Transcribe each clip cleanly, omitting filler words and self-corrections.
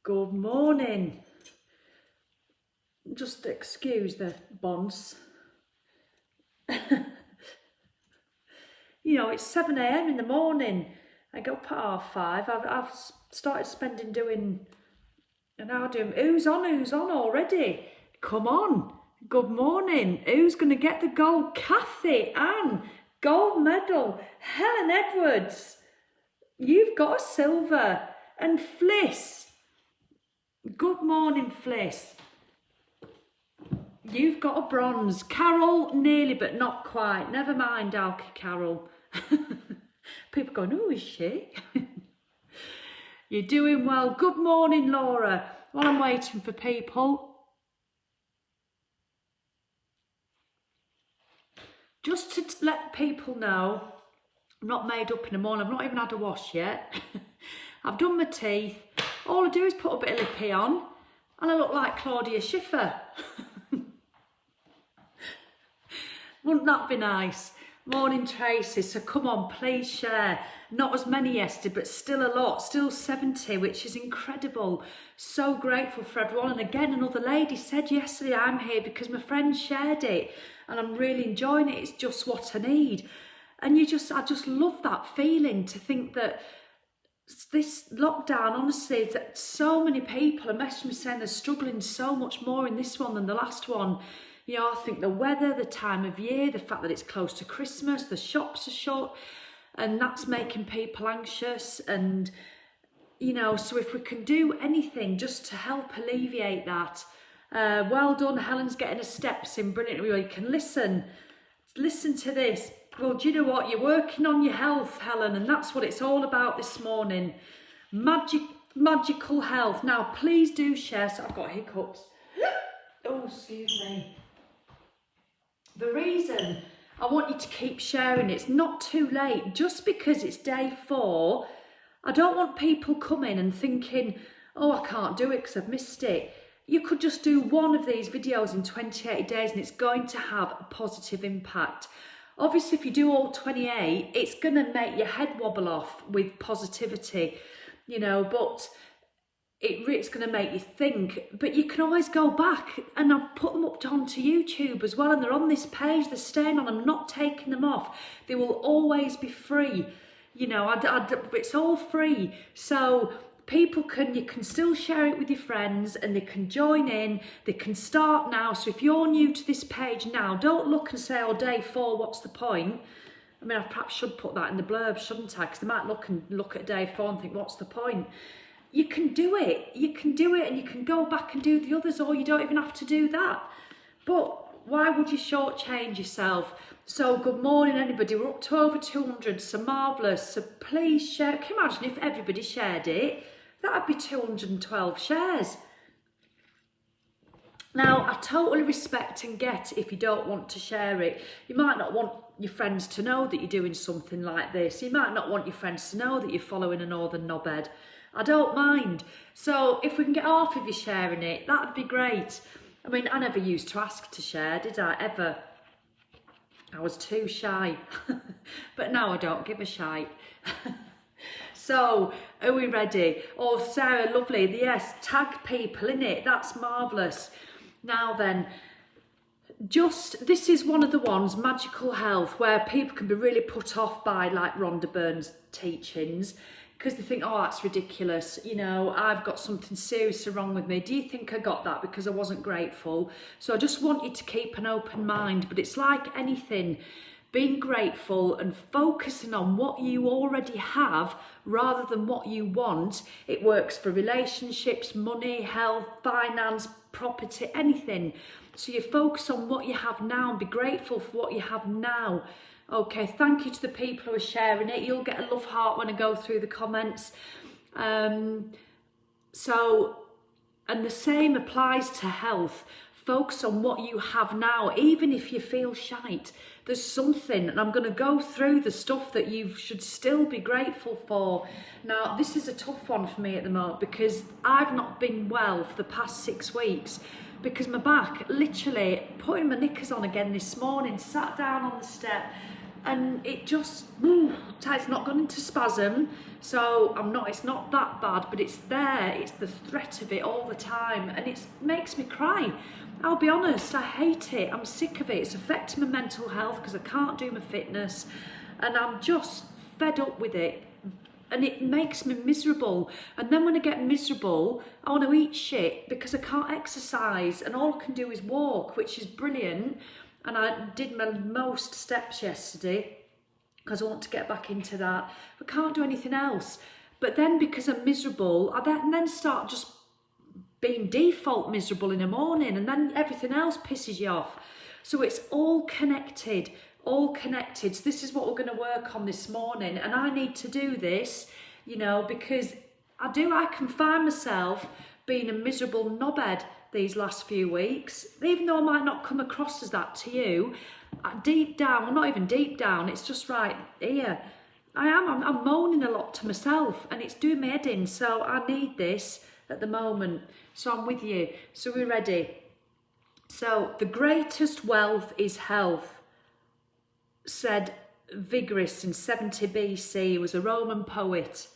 Good morning. Just excuse the bonds. You know, it's 7 a.m. in the morning. I get up at 5:30. I've started doing an hour doing who's on already. Come on. Good morning. Who's going to get the gold? Kathy, Anne, gold medal. Helen Edwards, you've got a silver. And Fliss. Good morning, Fliss. You've got a bronze. Carol, nearly, but not quite. Never mind, Alki Carol. People going, who is she? You're doing well. Good morning, Laura. While I'm waiting for people, just to let people know, I'm not made up in the morning. I've not even had a wash yet. I've done my teeth. All I do is put a bit of lippy on and I look like Claudia Schiffer. Wouldn't that be nice? Morning, Tracy. So come on, please share. Not as many yesterday, but still a lot. Still 70, which is incredible. So grateful for everyone. And again, another lady said yesterday, I'm here because my friend shared it and I'm really enjoying it. It's just what I need. And I just love that feeling to think that this lockdown, honestly, that so many people are messaging me saying they're struggling so much more in this one than the last one. You know, I think the weather, the time of year, the fact that it's close to Christmas, the shops are shut, and that's making people anxious. And, you know, so if we can do anything just to help alleviate that, well done. Helen's getting her steps in brilliantly. You can listen to this. Well, do you know what? You're working on your health, Helen, and that's what it's all about this morning. Magical health. Now, please do share. So I've got hiccups. Oh, excuse me. The reason I want you to keep sharing, it's not too late. Just because it's day 4, I don't want people coming and thinking, oh, I can't do it because I've missed it. You could just do one of these videos in 28 days and it's going to have a positive impact. Obviously, if you do all 28, it's going to make your head wobble off with positivity, you know, but it's going to make you think. But you can always go back, and I've put them up onto YouTube as well, and they're on this page, they're staying on, I'm not taking them off. They will always be free, you know, it's all free. So you can still share it with your friends and they can join in, they can start now. So if you're new to this page now, don't look and say, oh, day 4, what's the point? I mean, I perhaps should put that in the blurb, shouldn't I? Because they might look at day 4 and think, what's the point? You can do it, and you can go back and do the others, or you don't even have to do that. But why would you shortchange yourself? So good morning, anybody. We're up to over 200, so marvellous. So please share. Can you imagine if everybody shared it? That'd be 212 shares. Now, I totally respect and get if you don't want to share it. You might not want your friends to know that you're doing something like this. You might not want your friends to know that you're following a Northern Knobhead. I don't mind. So if we can get half of you sharing it, that'd be great. I mean, I never used to ask to share, did I, ever? I was too shy. But now I don't give a shite. So, are we ready? Oh, Sarah, lovely. Yes, tag people, innit? That's marvellous. Now then, this is one of the ones, magical health, where people can be really put off by like Rhonda Byrne's teachings because they think, oh, that's ridiculous. You know, I've got something seriously wrong with me. Do you think I got that because I wasn't grateful? So I just want you to keep an open mind, but it's like anything. Being grateful and focusing on what you already have rather than what you want. It works for relationships, money, health, finance, property, anything. So you focus on what you have now and be grateful for what you have now. Okay, thank you to the people who are sharing it. You'll get a love heart when I go through the comments. And the same applies to health. Focus on what you have now, even if you feel shite. There's something, and I'm going to go through the stuff that you should still be grateful for. Now, this is a tough one for me at the moment because I've not been well for the past 6 weeks because my back, literally putting my knickers on again this morning, sat down on the step, and it just, it's not gone into spasm, so it's not that bad, but it's there, it's the threat of it all the time, and it makes me cry. I'll be honest, I hate it, I'm sick of it, it's affecting my mental health because I can't do my fitness, and I'm just fed up with it, and it makes me miserable. And then when I get miserable, I want to eat shit because I can't exercise, and all I can do is walk, which is brilliant. And I did my most steps yesterday because I want to get back into that. I can't do anything else. But then because I'm miserable, I then start just being default miserable in the morning, and then everything else pisses you off. So it's all connected, all connected. So this is what we're going to work on this morning. And I need to do this, you know, because I can find myself being a miserable knobhead these last few weeks, even though I might not come across as that to you. Deep down, well, not even deep down, it's just right here. I'm moaning a lot to myself, and it's doing my head in, so I need this at the moment. So I'm with you. So we're ready. So the greatest wealth is health, said Vigorous in 70 BC. He was a Roman poet.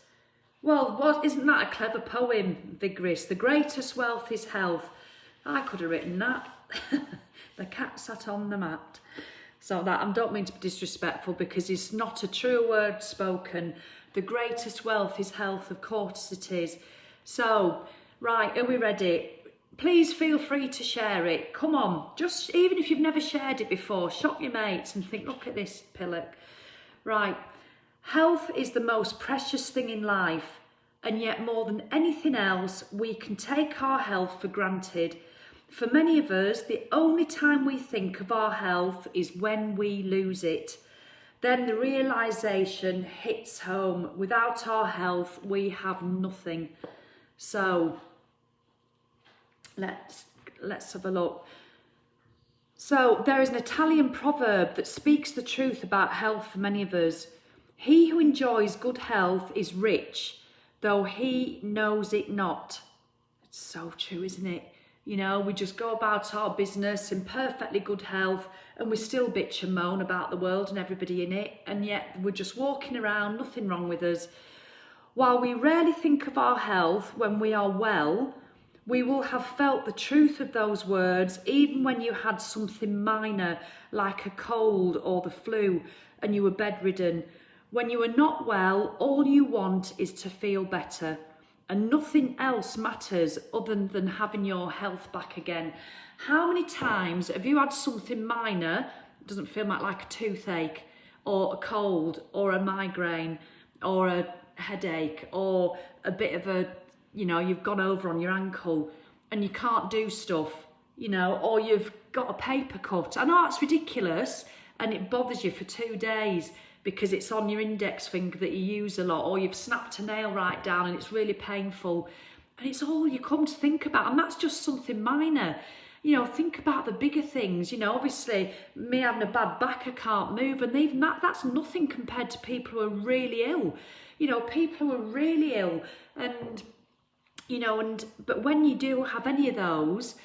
Well, isn't that a clever poem, Vigorous? The greatest wealth is health. I could have written that. The cat sat on the mat. So that, I don't mean to be disrespectful because it's not a true word spoken. The greatest wealth is health, of course it is. So, right, are we ready? Please feel free to share it. Come on, just even if you've never shared it before, shock your mates and think, look at this pillock. Right, health is the most precious thing in life, and yet more than anything else, we can take our health for granted. For many of us, the only time we think of our health is when we lose it. Then the realisation hits home. Without our health, we have nothing. So let's have a look. So there is an Italian proverb that speaks the truth about health for many of us. He who enjoys good health is rich, though he knows it not. It's so true, isn't it? You know, we just go about our business in perfectly good health, and we still bitch and moan about the world and everybody in it, and yet we're just walking around, nothing wrong with us. While we rarely think of our health when we are well, we will have felt the truth of those words even when you had something minor like a cold or the flu and you were bedridden. When you are not well, all you want is to feel better, and nothing else matters other than having your health back again. How many times have you had something minor, doesn't feel like a toothache or a cold or a migraine or a headache or a bit of a, you know, you've gone over on your ankle and you can't do stuff, you know, or you've got a paper cut. I know it's ridiculous and it bothers you for 2 days because it's on your index finger that you use a lot, or you've snapped a nail right down and it's really painful, and it's all you come to think about, and that's just something minor. You know, think about the bigger things. You know, obviously me having a bad back, I can't move, and even that's nothing compared to people who are really ill. You know, people who are really ill, and you know, but when you do have any of those,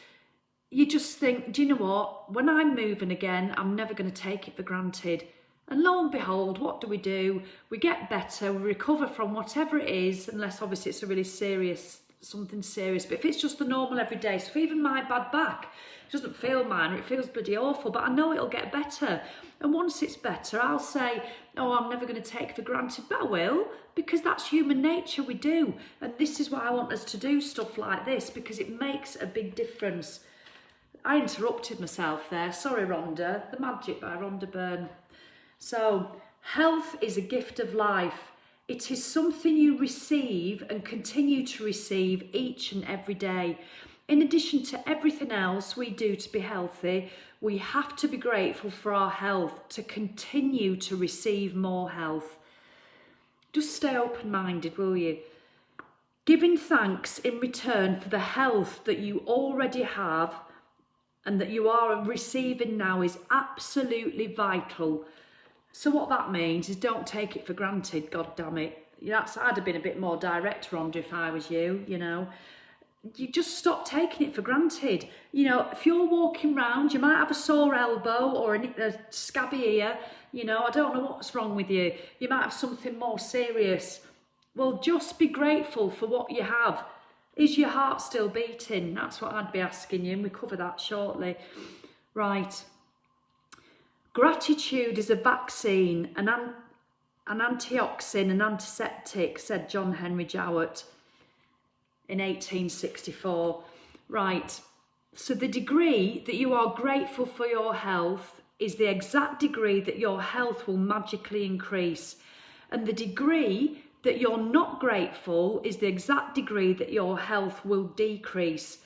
you just think, do you know what, when I'm moving again, I'm never going to take it for granted. And lo and behold, what do? We get better, we recover from whatever it is, unless obviously it's a really serious, something serious. But if it's just the normal everyday, so even my bad back, it doesn't feel minor, it feels bloody awful, but I know it'll get better. And once it's better, I'll say, oh, I'm never going to take it for granted, but I will, because that's human nature, we do. And this is why I want us to do stuff like this, because it makes a big difference. I interrupted myself there, sorry Rhonda, The Magic by Rhonda Byrne. So, health is a gift of life. It is something you receive and continue to receive each and every day. In addition to everything else we do to be healthy, we have to be grateful for our health to continue to receive more health. Just stay open-minded, will you? Giving thanks in return for the health that you already have and that you are receiving now is absolutely vital. So what that means is don't take it for granted, God damn it. I'd have been a bit more direct, Rhonda, if I was you, you know. you just stop taking it for granted. You know, if you're walking around, you might have a sore elbow or a scabby ear. You know, I don't know what's wrong with you. You might have something more serious. Well, just be grateful for what you have. Is your heart still beating? That's what I'd be asking you, and we cover that shortly. Right. Gratitude is a vaccine, an antioxidant, an antiseptic, said John Henry Jowett in 1864. Right. So the degree that you are grateful for your health is the exact degree that your health will magically increase. And the degree that you're not grateful is the exact degree that your health will decrease.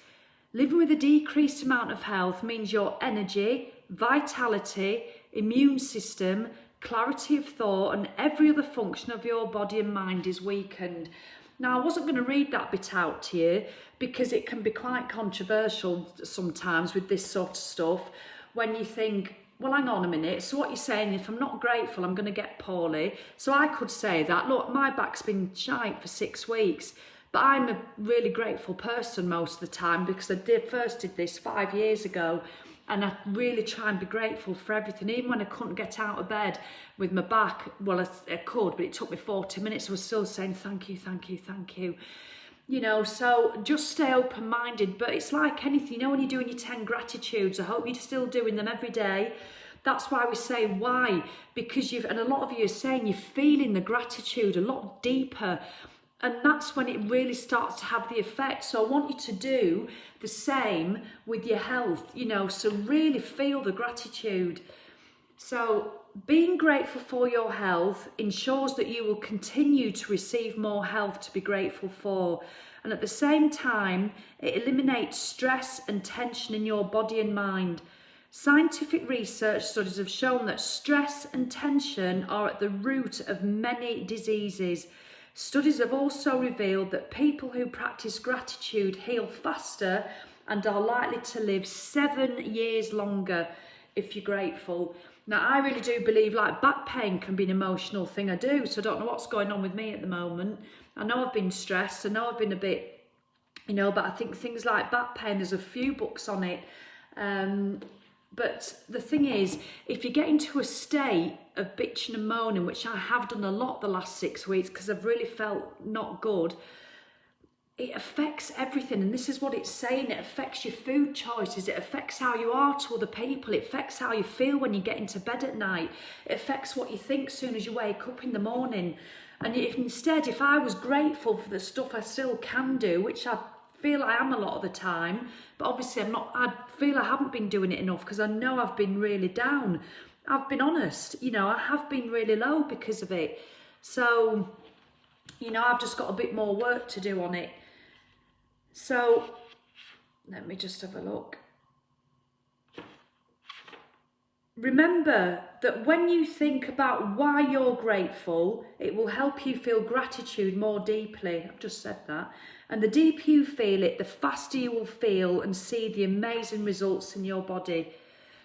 Living with a decreased amount of health means your energy, vitality, immune system, clarity of thought, and every other function of your body and mind is weakened. Now, I wasn't going to read that bit out to you because it can be quite controversial sometimes with this sort of stuff when you think, well, hang on a minute, so what you're saying, if I'm not grateful, I'm going to get poorly. So I could say that, look, my back's been shite for 6 weeks, but I'm a really grateful person most of the time because I first did this 5 years ago, and I really try and be grateful for everything. Even when I couldn't get out of bed with my back, well, I could, but it took me 40 minutes, I was still saying thank you, thank you, thank you. You know, so just stay open-minded. But it's like anything, you know, when you're doing your 10 gratitudes, I hope you're still doing them every day. That's why we say why, because and a lot of you are saying you're feeling the gratitude a lot deeper, and that's when it really starts to have the effect. So I want you to do the same with your health, you know, so really feel the gratitude. So being grateful for your health ensures that you will continue to receive more health to be grateful for. And at the same time, it eliminates stress and tension in your body and mind. Scientific research studies have shown that stress and tension are at the root of many diseases. Studies have also revealed that people who practice gratitude heal faster and are likely to live 7 years longer if you're grateful. Now, I really do believe like back pain can be an emotional thing. I do, so I don't know what's going on with me at the moment. I know I've been stressed, I know I've been a bit, you know, but I think things like back pain, there's a few books on it. But the thing is, if you get into a state of bitching and moaning, which I have done a lot the last 6 weeks because I've really felt not good, it affects everything. And this is what it's saying. It affects your food choices. It affects how you are to other people. It affects how you feel when you get into bed at night. It affects what you think as soon as you wake up in the morning. And if I was grateful for the stuff I still can do, which I feel I am a lot of the time, but obviously I feel I haven't been doing it enough because I know I've been really down. I've been honest, you know, I have been really low because of it. So, you know, I've just got a bit more work to do on it. So, let me just have a look. Remember that when you think about why you're grateful, it will help you feel gratitude more deeply. I've just said that. And the deeper you feel it, the faster you will feel and see the amazing results in your body.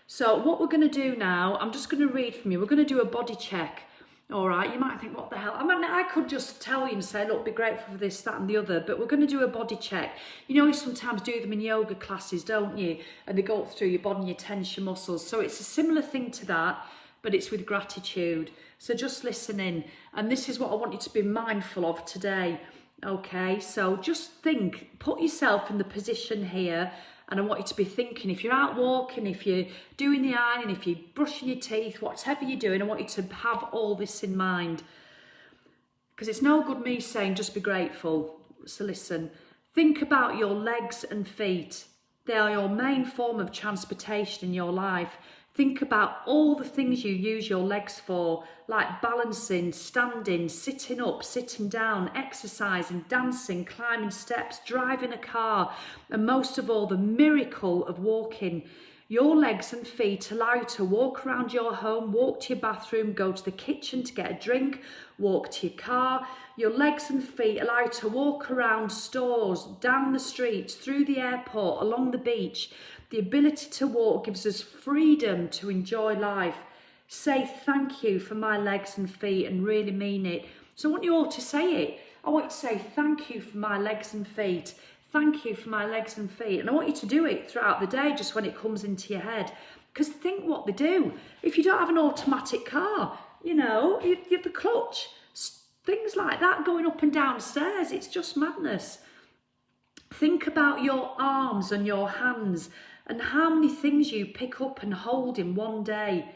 So what we're going to do now, I'm just going to read from you. We're going to do a body check. All right, you might think, what the hell? I mean, I could just tell you and say, look, be grateful for this, that and the other, but we're going to do a body check. You know, you sometimes do them in yoga classes, don't you? And they go through your body and you tense your muscles. So it's a similar thing to that, but it's with gratitude. So just listen in. And this is what I want you to be mindful of today. Okay, so just think, put yourself in the position here, and I want you to be thinking, if you're out walking, if you're doing the ironing, if you're brushing your teeth, whatever you're doing, I want you to have all this in mind. Because it's no good me saying just be grateful. So listen, think about your legs and feet. They are your main form of transportation in your life. Think about all the things you use your legs for, like balancing, standing, sitting up, sitting down, exercising, dancing, climbing steps, driving a car, and most of all, the miracle of walking. Your legs and feet allow you to walk around your home, walk to your bathroom, go to the kitchen to get a drink, walk to your car. Your legs and feet allow you to walk around stores, down the streets, through the airport, along the beach. The ability to walk gives us freedom to enjoy life. Say thank you for my legs and feet and really mean it. So I want you all to say it. I want you to say thank you for my legs and feet. thank you for my legs and feet. And I want you to do it throughout the day, just when it comes into your head. Because think what they do. If you don't have an automatic car, you know, you have the clutch, things like that going up and down stairs. It's just madness. Think about your arms and your hands and how many things you pick up and hold in one day.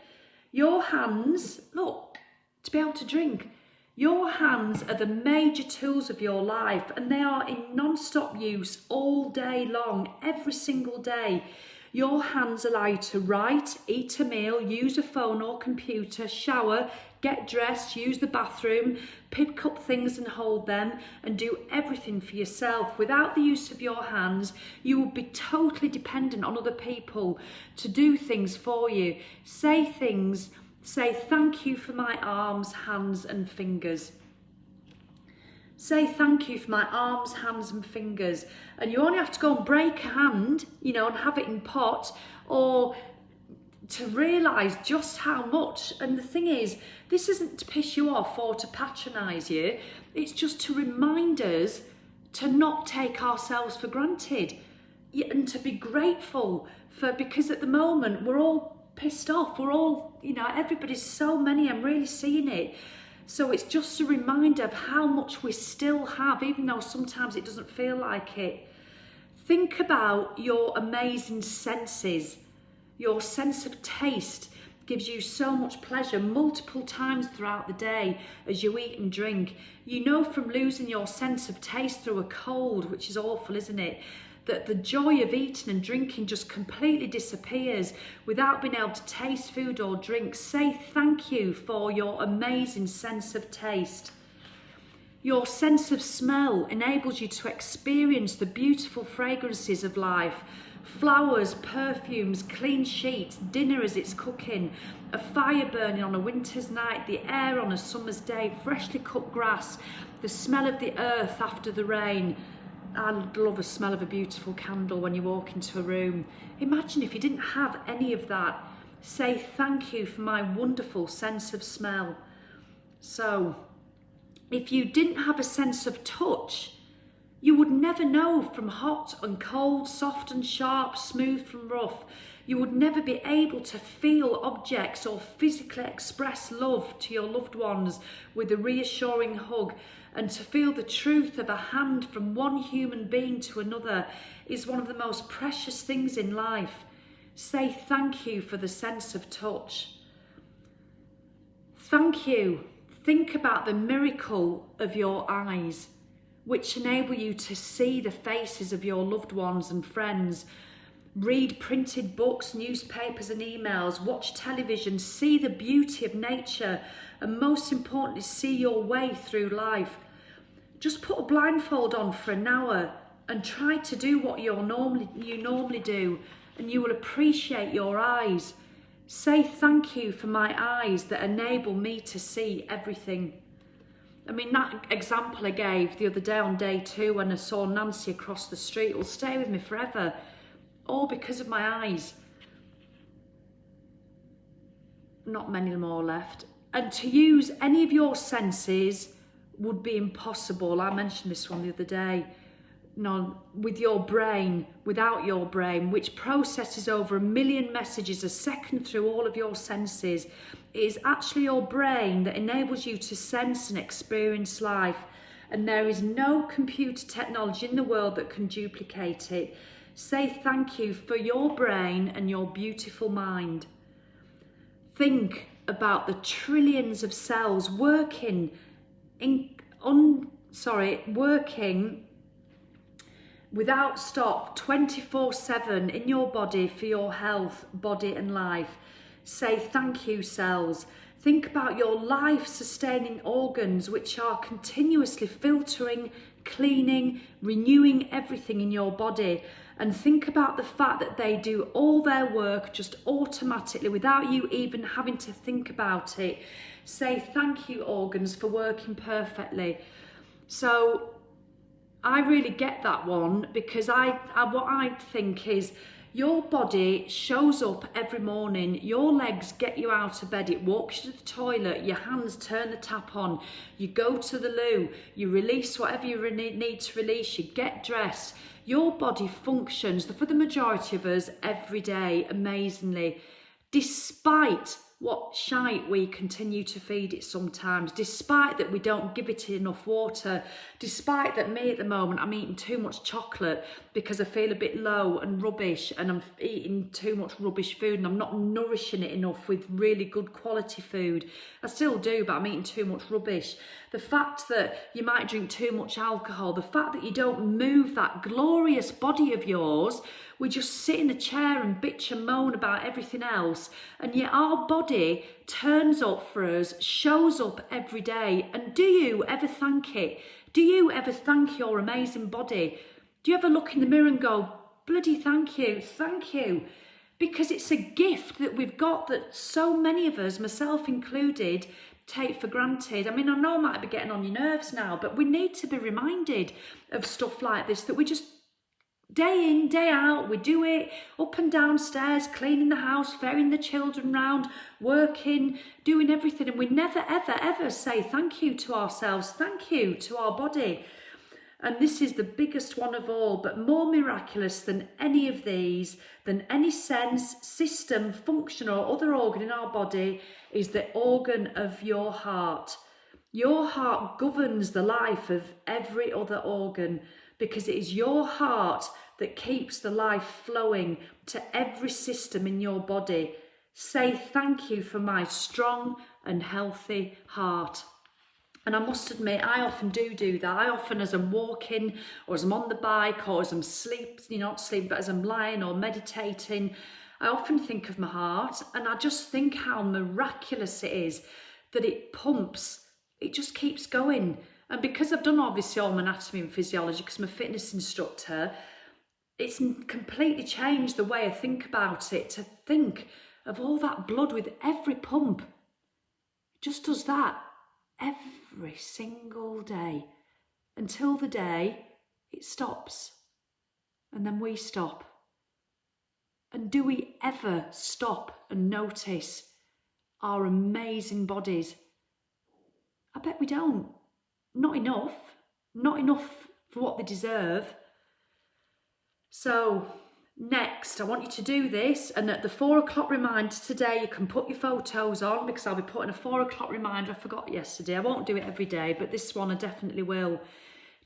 Your hands, look, to be able to drink. Your hands are the major tools of your life, and they are in non-stop use all day long, every single day. Your hands allow you to write, eat a meal, use a phone or computer, shower, get dressed, use the bathroom, pick up things and hold them, and do everything for yourself. Without the use of your hands, you would be totally dependent on other people to do things for you. Say things. Say thank you for my arms, hands and fingers. Say thank you for my arms, hands and fingers. And you only have to go and break a hand, you know, and have it in pot, or to realise just how much. And the thing is, this isn't to piss you off or to patronise you. It's just to remind us to not take ourselves for granted and to be grateful for, because at the moment we're all pissed off. We're all, you know, everybody's so many. I'm really seeing it. So it's just a reminder of how much we still have, even though sometimes it doesn't feel like it. Think about your amazing senses. Your sense of taste gives you so much pleasure multiple times throughout the day as you eat and drink. You know from losing your sense of taste through a cold, which is awful, isn't it? That the joy of eating and drinking just completely disappears without being able to taste food or drink. Say thank you for your amazing sense of taste. Your sense of smell enables you to experience the beautiful fragrances of life. Flowers, perfumes, clean sheets, dinner as it's cooking, a fire burning on a winter's night, the air on a summer's day, freshly cut grass, the smell of the earth after the rain. I love the smell of a beautiful candle when you walk into a room. Imagine if you didn't have any of that. Say thank you for my wonderful sense of smell. So, if you didn't have a sense of touch, you would never know from hot and cold, soft and sharp, smooth from rough. You would never be able to feel objects or physically express love to your loved ones with a reassuring hug. And to feel the truth of a hand from one human being to another is one of the most precious things in life. Say thank you for the sense of touch. Thank you. Think about the miracle of your eyes, which enable you to see the faces of your loved ones and friends. Read printed books, newspapers and emails, watch television, see the beauty of nature, and most importantly, see your way through life. Just put a blindfold on for an hour and try to do what you normally do, and you will appreciate your eyes. Say thank you for my eyes that enable me to see everything. I mean, that example I gave the other day on day 2 when I saw Nancy across the street will stay with me forever, all because of my eyes. Not many more left. And to use any of your senses would be impossible. I mentioned this one the other day. No, with your brain, without your brain, which processes over 1 million messages a second through all of your senses, it is actually your brain that enables you to sense and experience life. And there is no computer technology in the world that can duplicate it. Say thank you for your brain and your beautiful mind. Think about the trillions of cells working without stop 24/7 in your body for your health, body and life. Say thank you, cells. Think about your life-sustaining organs which are continuously filtering, cleaning, renewing everything in your body. And think about the fact that they do all their work just automatically without you even having to think about it. Say thank you, organs, for working perfectly. So I really get that one, because what I think is, Your body shows up every morning. Your legs get you out of bed. It walks you to the toilet. Your hands turn the tap on. You go to the loo. You release whatever you need to release. You get dressed. Your body functions, for the majority of us, every day amazingly, despite what shite we continue to feed it sometimes, despite that we don't give it enough water, despite that me at the moment, I'm eating too much chocolate because I feel a bit low and rubbish, and I'm eating too much rubbish food and I'm not nourishing it enough with really good quality food. I still do, but I'm eating too much rubbish. The fact that you might drink too much alcohol, the fact that you don't move that glorious body of yours, we just sit in a chair and bitch and moan about everything else, and yet our body turns up for us, shows up every day. And do you ever thank it? Do you ever thank your amazing body? Do you ever look in the mirror and go, bloody thank you, thank you? Because it's a gift that we've got that so many of us, myself included, take for granted. I mean, I know I might be getting on your nerves now, but we need to be reminded of stuff like this, that we just, day in, day out, we do it up and downstairs, cleaning the house, ferrying the children round, working, doing everything, and we never, ever, ever say thank you to ourselves, thank you to our body. And this is the biggest one of all, but more miraculous than any of these, than any sense, system, function or other organ in our body, is the organ of your heart. Your heart governs the life of every other organ, because it is your heart that keeps the life flowing to every system in your body. Say thank you for my strong and healthy heart. And I must admit, I often do that. I often, as I'm walking, or as I'm on the bike, or as I'm not sleeping, but as I'm lying or meditating, I often think of my heart, and I just think how miraculous it is that it pumps. It just keeps going. And because I've done obviously all my anatomy and physiology, because I'm a fitness instructor, it's completely changed the way I think about it, to think of all that blood with every pump. It just does that every single day, until the day it stops, and then we stop. And do we ever stop and notice our amazing bodies? I bet we don't. Not enough for what they deserve. So next, I want you to do this, and at the 4 o'clock reminder today, you can put your photos on, because I'll be putting a 4 o'clock reminder. I forgot yesterday. I won't do it every day, but this one I definitely will.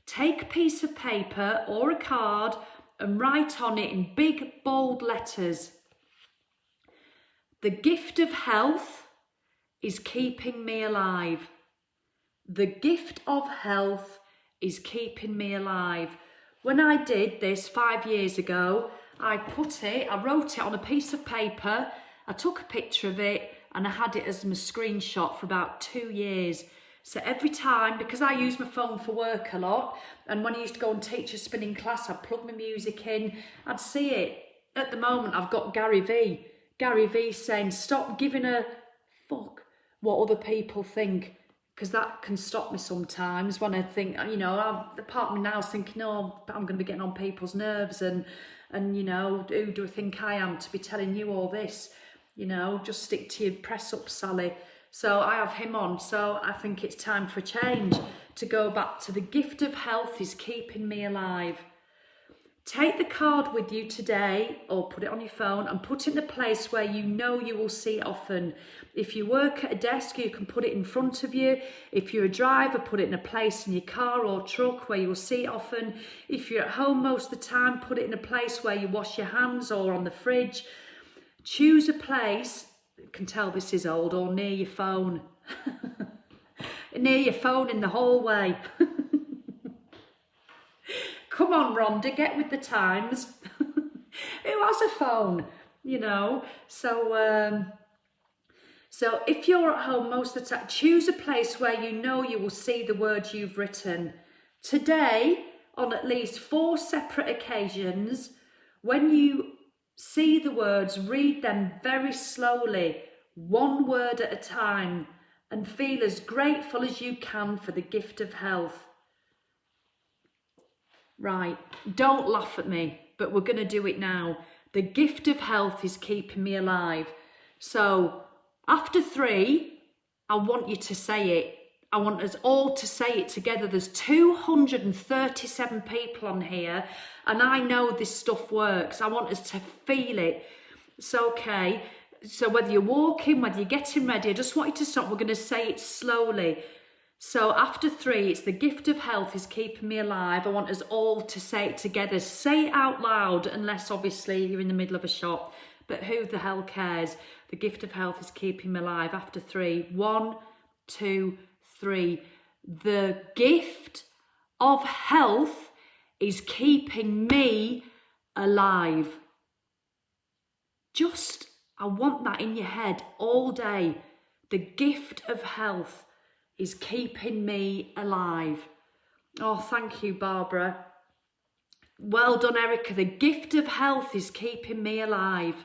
Take a piece of paper or a card and write on it in big, bold letters: the gift of health is keeping me alive. The gift of health is keeping me alive. When I did this 5 years ago, I wrote it on a piece of paper, I took a picture of it, and I had it as my screenshot for about 2 years. So every time, because I use my phone for work a lot, and when I used to go and teach a spinning class, I'd plug my music in, I'd see it. At the moment, I've got Gary V saying, stop giving a fuck what other people think. Because that can stop me sometimes when I think, the part of me now is thinking, oh, I'm going to be getting on people's nerves, and who do I think I am to be telling you all this? Just stick to your press up, Sally. So I have him on. So I think it's time for a change, to go back to the gift of health is keeping me alive. Take the card with you today, or put it on your phone, and put it in a place where you know you will see it often. If you work at a desk, you can put it in front of you. If you're a driver, put it in a place in your car or truck where you will see it often. If you're at home most of the time, put it in a place where you wash your hands or on the fridge. Choose a place, you can tell this is old, or near your phone. Near your phone in the hallway. Come on, Rhonda, get with the times. Who has a phone? So if you're at home most of the time, choose a place where you know you will see the words you've written. Today, on at least 4 separate occasions, when you see the words, read them very slowly, 1 word at a time, and feel as grateful as you can for the gift of health. Right, don't laugh at me, but we're going to do it now. The gift of health is keeping me alive. So after 3, I want you to say it. I want us all to say it together. There's 237 people on here, and I know this stuff works. I want us to feel it. So, okay. So whether you're walking, whether you're getting ready, I just want you to stop. We're going to say it slowly. So after 3, it's the gift of health is keeping me alive. I want us all to say it together. Say it out loud, unless obviously you're in the middle of a shop. But who the hell cares? The gift of health is keeping me alive. After 3, 1, 2, 3. The gift of health is keeping me alive. I want that in your head all day. The gift of health is keeping me alive. Oh, thank you, Barbara. Well done, Erica. The gift of health is keeping me alive.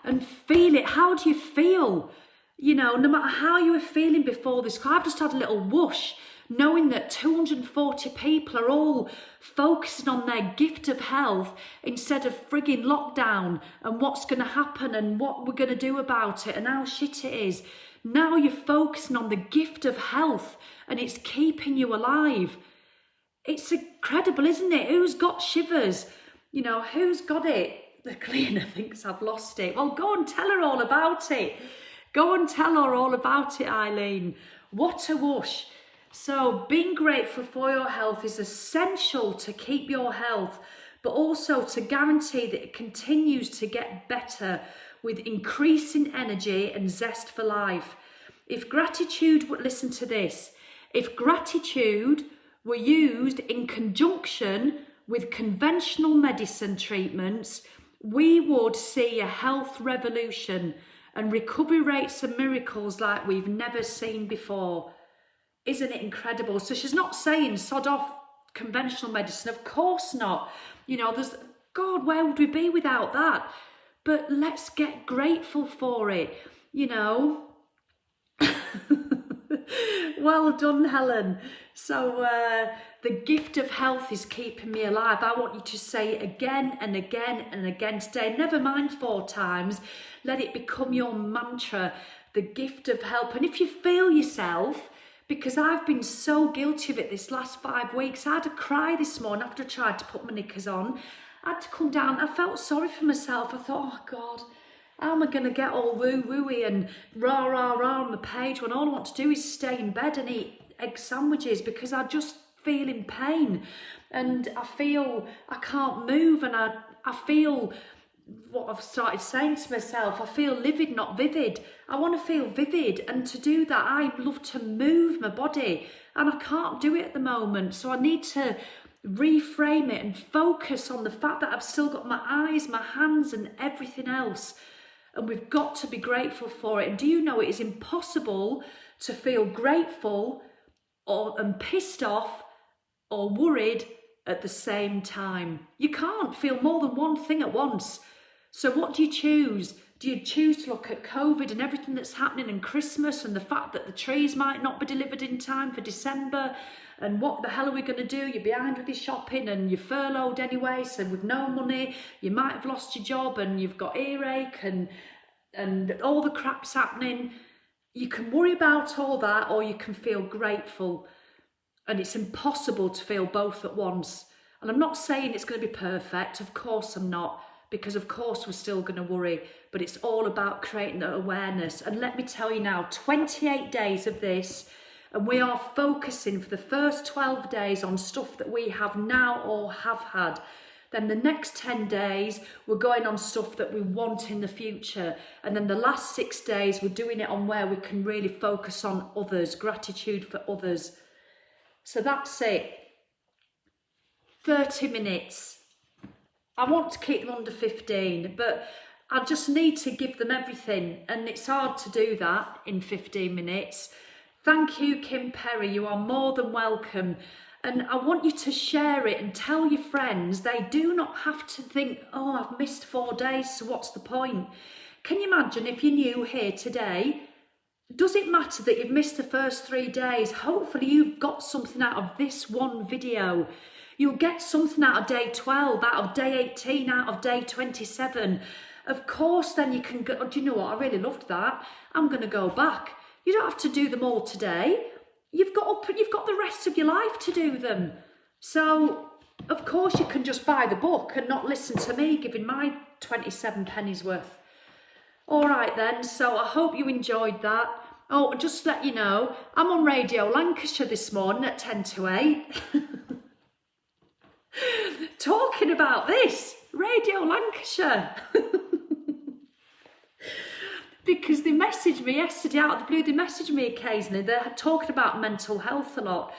And feel it. How do you feel? You know, no matter how you were feeling before this, I've just had a little whoosh, knowing that 240 people are all focusing on their gift of health instead of frigging lockdown and what's going to happen and what we're going to do about it and how shit it is. Now you're focusing on the gift of health and it's keeping you alive. It's incredible, isn't it? Who's got shivers? You know, who's got it? The cleaner thinks I've lost it. Well, go and tell her all about it. Go and tell her all about it, Eileen. What a whoosh. So being grateful for your health is essential to keep your health, but also to guarantee that it continues to get better with increasing energy and zest for life. If gratitude were used in conjunction with conventional medicine treatments, we would see a health revolution and recovery rates and miracles like we've never seen before. Isn't it incredible? So she's not saying sod off conventional medicine. Of course not. You know, God, where would we be without that? But let's get grateful for it, you know. Well done, Helen. So the gift of health is keeping me alive. I want you to say it again and again and again today. Never mind 4 times. Let it become your mantra, the gift of health. And if you feel yourself, because I've been so guilty of it this last 5 weeks, I had to cry this morning after I tried to put my knickers on. I had to come down. I felt sorry for myself. I thought, oh God, how am I going to get all woo-wooey and rah-rah-rah on the page when all I want to do is stay in bed and eat egg sandwiches because I just feel in pain and I feel I can't move and I feel what I've started saying to myself, I feel livid, not vivid. I want to feel vivid, and to do that I love to move my body and I can't do it at the moment, so I need to reframe it and focus on the fact that I've still got my eyes, my hands and everything else, and we've got to be grateful for it. And do you know it is impossible to feel grateful and pissed off or worried at the same time? You can't feel more than one thing at once. So what do you choose? Do you choose to look at COVID and everything that's happening and Christmas and the fact that the trees might not be delivered in time for December and what the hell are we going to do? You're behind with your shopping and you're furloughed anyway, so with no money you might have lost your job and you've got earache and all the crap's happening. You can worry about all that or you can feel grateful, and it's impossible to feel both at once. And I'm not saying it's going to be perfect, of course I'm not, because of course we're still going to worry, but it's all about creating that awareness. And let me tell you now, 28 days of this, and we are focusing for the first 12 days on stuff that we have now or have had. Then the next 10 days, we're going on stuff that we want in the future. And then the last 6 days, we're doing it on where we can really focus on others, gratitude for others. So that's it. 30 minutes. I want to keep them under 15, but I just need to give them everything, and it's hard to do that in 15 minutes. Thank you, Kim Perry. You are more than welcome. And I want you to share it and tell your friends. They do not have to think, oh, I've missed 4 days, so what's the point? Can you imagine if you're new here today? Does it matter that you've missed the first 3 days? Hopefully you've got something out of this one video. You'll get something out of day 12, out of day 18, out of day 27. Of course, then you can go, oh, do you know what? I really loved that. I'm going to go back. You don't have to do them all today. You've got the rest of your life to do them. So, of course, you can just buy the book and not listen to me giving my 27 pennies worth. All right then, so I hope you enjoyed that. Oh, just to let you know, I'm on Radio Lancashire this morning at 10 to 8. Talking about this, Radio Lancashire. Because they messaged me yesterday out of the blue, they messaged me occasionally, they're talking about mental health a lot.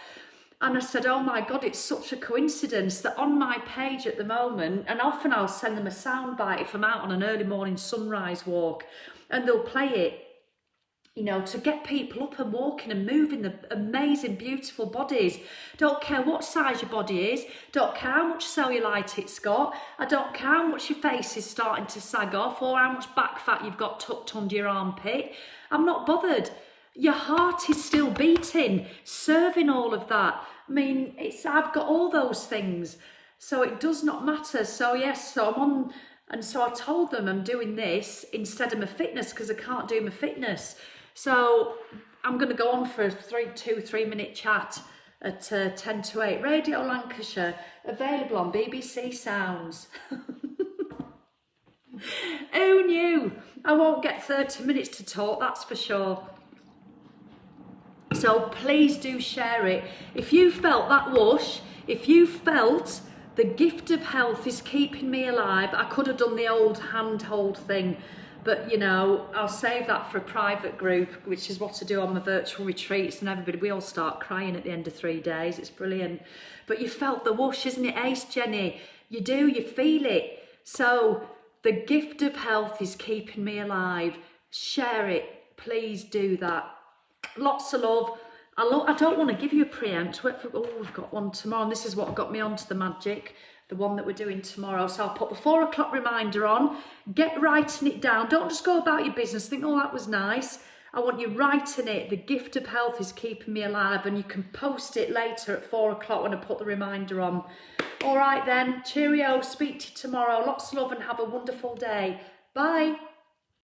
And I said, oh my God, it's such a coincidence that on my page at the moment, and often I'll send them a soundbite if I'm out on an early morning sunrise walk, and they'll play it, you know, to get people up and walking and moving the amazing, beautiful bodies. Don't care what size your body is. Don't care how much cellulite it's got. I don't care how much your face is starting to sag off or how much back fat you've got tucked under your armpit. I'm not bothered. Your heart is still beating, serving all of that. I mean, I've got all those things. So it does not matter. So yes, so I'm on, and so I told them I'm doing this instead of my fitness because I can't do my fitness. So I'm going to go on for a 3 minute chat at 10 to 8. Radio Lancashire, available on BBC Sounds. Who knew? I won't get 30 minutes to talk, that's for sure. So please do share it. If you felt that whoosh, if you felt the gift of health is keeping me alive, I could have done the old handhold thing. But, you know, I'll save that for a private group, which is what I do on my virtual retreats, and everybody, we all start crying at the end of 3 days. It's brilliant. But you felt the whoosh, isn't it, Ace Jenny? You do, you feel it. So the gift of health is keeping me alive. Share it. Please do that. Lots of love. I don't want to give you a preempt. We've got one tomorrow, and this is what got me onto the magic. The one that we're doing tomorrow. So I'll put the 4 o'clock reminder on, get writing it down. Don't just go about your business, think, oh, that was nice. I want you writing it. The gift of health is keeping me alive, and you can post it later at 4 o'clock when I put the reminder on. All right then, cheerio, speak to you tomorrow. Lots of love and have a wonderful day. Bye.